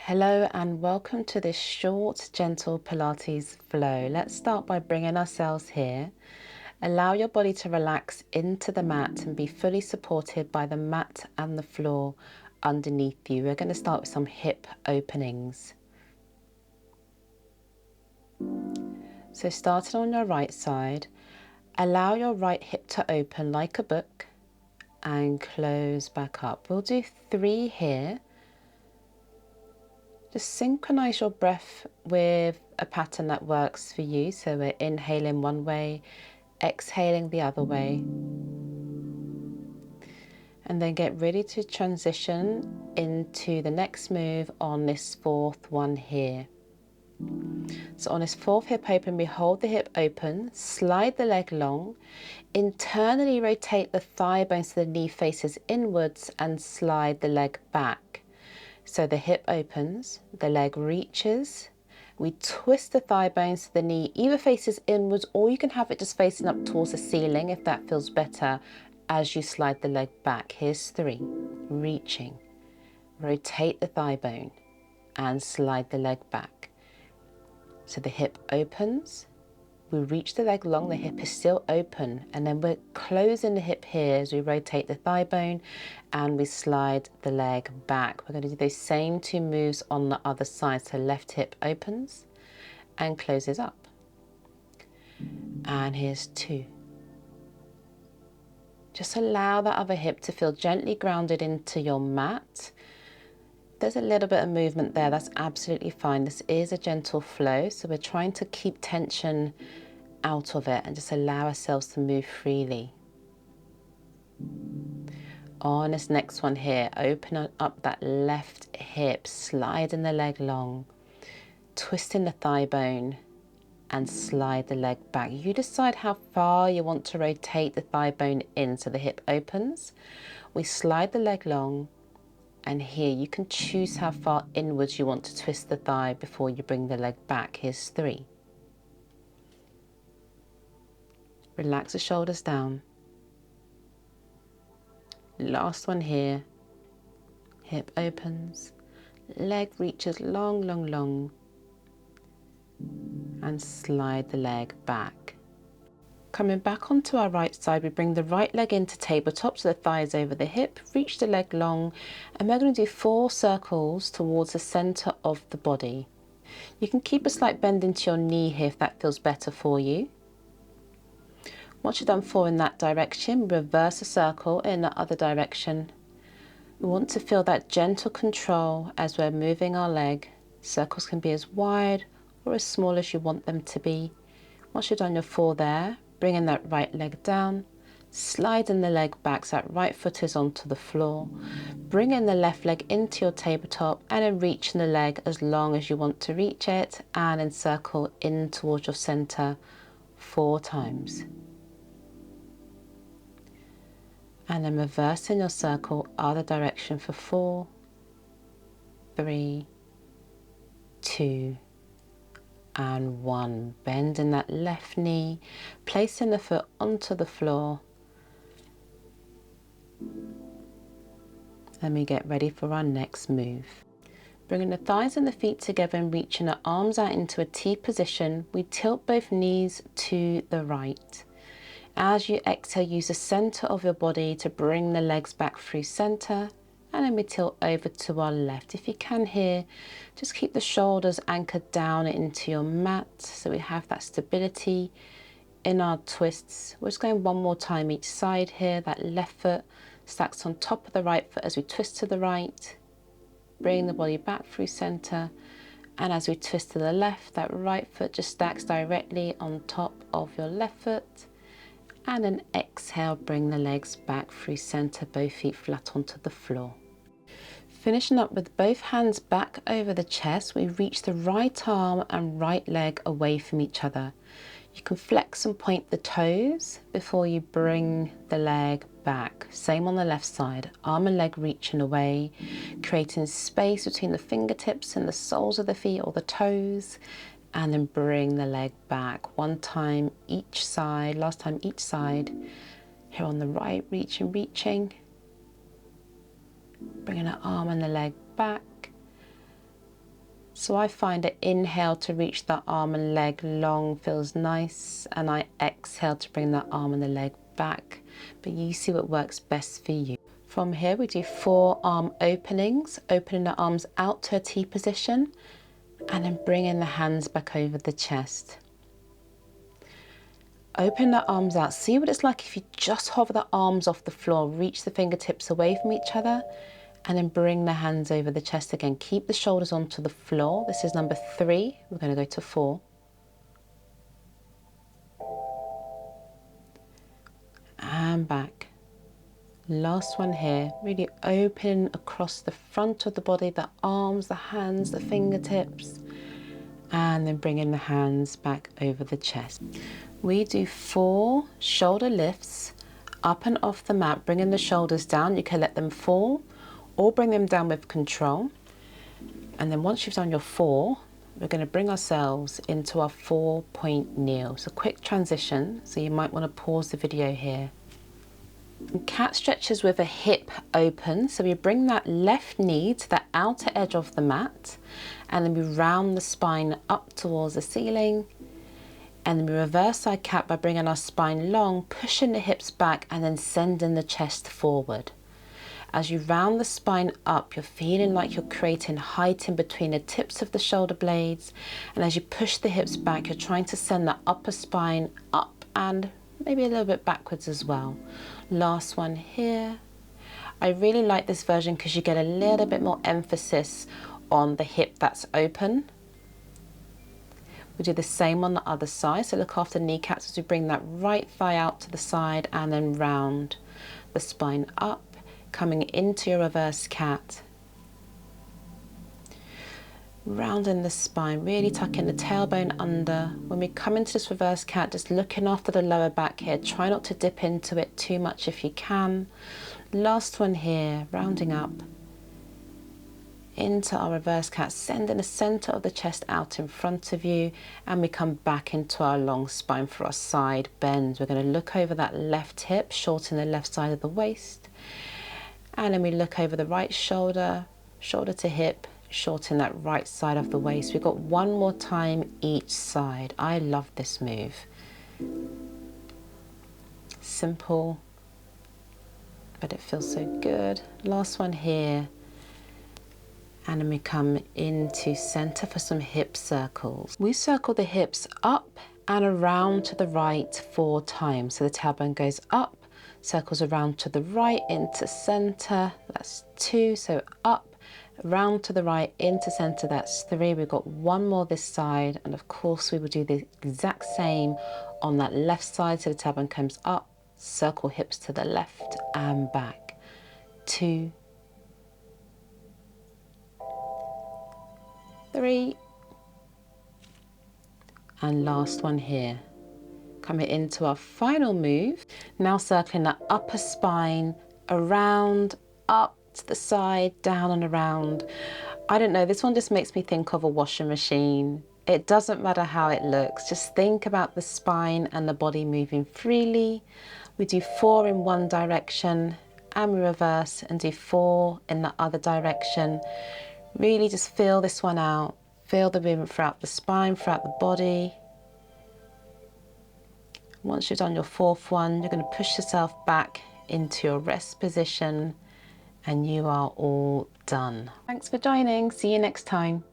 Hello and welcome to this short, gentle Pilates flow. Let's start by bringing ourselves here. Allow your body to relax into the mat and be fully supported by the mat and the floor underneath you. We're going to start with some hip openings. So starting on your right side, allow your right hip to open like a book and close back up. We'll do 3 here. Just synchronize your breath with a pattern that works for you. So we're inhaling one way, exhaling the other way. And then get ready to transition into the next move on this 4th one here. So on this 4th hip open, we hold the hip open, slide the leg long, internally rotate the thigh bone so the knee faces inwards and slide the leg back. So the hip opens, the leg reaches, we twist the thigh bone so the knee either faces inwards or you can have it just facing up towards the ceiling if that feels better as you slide the leg back. Here's 3, reaching, rotate the thigh bone and slide the leg back. So the hip opens, we reach the leg long, the hip is still open, and then we're closing the hip here as we rotate the thigh bone and we slide the leg back. We're going to do those same 2 moves on the other side. So left hip opens and closes up. And here's 2. Just allow that other hip to feel gently grounded into your mat. There's a little bit of movement there, that's absolutely fine. This is a gentle flow, so we're trying to keep tension out of it and just allow ourselves to move freely. On this next one here, open up that left hip, sliding the leg long, twisting the thigh bone and slide the leg back. You decide how far you want to rotate the thigh bone in. So the hip opens, we slide the leg long, and here you can choose how far inwards you want to twist the thigh before you bring the leg back. Here's 3. Relax the shoulders down. Last one here. Hip opens, leg reaches long, long, long, and slide the leg back. Coming back onto our right side, we bring the right leg into tabletop so the thigh is over the hip, reach the leg long, and we're going to do 4 circles towards the center of the body. You can keep a slight bend into your knee here if that feels better for you. Once you've done 4 in that direction, reverse a circle in the other direction. We want to feel that gentle control as we're moving our leg. Circles can be as wide or as small as you want them to be. Once you've done your 4 there, bringing that right leg down, sliding the leg back so that right foot is onto the floor, bringing the left leg into your tabletop and then reaching the leg as long as you want to reach it and then circle in towards your center 4 times. And then reversing your circle other direction for 4, 3, 2, and 1. Bending that left knee, placing the foot onto the floor. Then we get ready for our next move. Bringing the thighs and the feet together and reaching the arms out into a T position, we tilt both knees to the right. As you exhale, use the center of your body to bring the legs back through center, and then we tilt over to our left. If you can here, just keep the shoulders anchored down into your mat so we have that stability in our twists. We're just going 1 more time each side here. That left foot stacks on top of the right foot as we twist to the right, bring the body back through center, and as we twist to the left, that right foot just stacks directly on top of your left foot. And then exhale, bring the legs back through center, both feet flat onto the floor. Finishing up with both hands back over the chest, we reach the right arm and right leg away from each other. You can flex and point the toes before you bring the leg back. Same on the left side, arm and leg reaching away, creating space between the fingertips and the soles of the feet or the toes. And then bring the leg back 1 time each side, last time each side. Here on the right, reaching, bringing the arm and the leg back, So I find an inhale to reach the arm and leg long feels nice, and I exhale to bring the arm and the leg back, but you see what works best for you. From here we do 4 arm openings, opening the arms out to a T position and then bringing the hands back over the chest. Open the arms out, see what it's like if you just hover the arms off the floor, reach the fingertips away from each other, and then bring the hands over the chest again. Keep the shoulders onto the floor. This is number 3. We're going to go to 4. And back. Last one here. Really open across the front of the body, the arms, the hands, the fingertips, and then bringing the hands back over the chest. We do 4 shoulder lifts up and off the mat, bringing the shoulders down. You can let them fall or bring them down with control. And then once you've done your 4, we're going to bring ourselves into our 4-point kneel. So quick transition, so you might want to pause the video here. Cat stretches with a hip open, so we bring that left knee to the outer edge of the mat, and then we round the spine up towards the ceiling, and then we reverse side cat by bringing our spine long, pushing the hips back, and then sending the chest forward. As you round the spine up, you're feeling like you're creating height in between the tips of the shoulder blades, and as you push the hips back, you're trying to send the upper spine up and maybe a little bit backwards as well. Last one here. I really like this version because you get a little bit more emphasis on the hip that's open. We do the same on the other side, so look after kneecaps as we bring that right thigh out to the side and then round the spine up, coming into your reverse cat. Rounding the spine, really tucking the tailbone under. When we come into this reverse cat, just looking after the lower back here. Try not to dip into it too much if you can. Last one here, rounding up into our reverse cat, sending the center of the chest out in front of you, and we come back into our long spine for our side bends. We're going to look over that left hip, shorten the left side of the waist, and then we look over the right shoulder, shoulder to hip, shorten that right side of the waist. We've got one more time each side. I love this move. Simple, but it feels so good. Last one here. And then we come into center for some hip circles. We circle the hips up and around to the right 4 times. So the tailbone goes up, circles around to the right into center. That's 2. So up, round to the right into center, that's 3. We've got one more this side, and of course we will do the exact same on that left side. So the tailbone comes up, circle hips to the left and back. 2, 3, and last one here. Coming into our final move, now circling the upper spine around, up to the side, down and around. I don't know, this one just makes me think of a washing machine. It doesn't matter how it looks, just think about the spine and the body moving freely. We do 4 in one direction and we reverse and do 4 in the other direction. Really just feel this one out. Feel the movement throughout the spine, throughout the body. Once you've done your 4th one, you're going to push yourself back into your rest position, and you are all done. Thanks for joining. See you next time.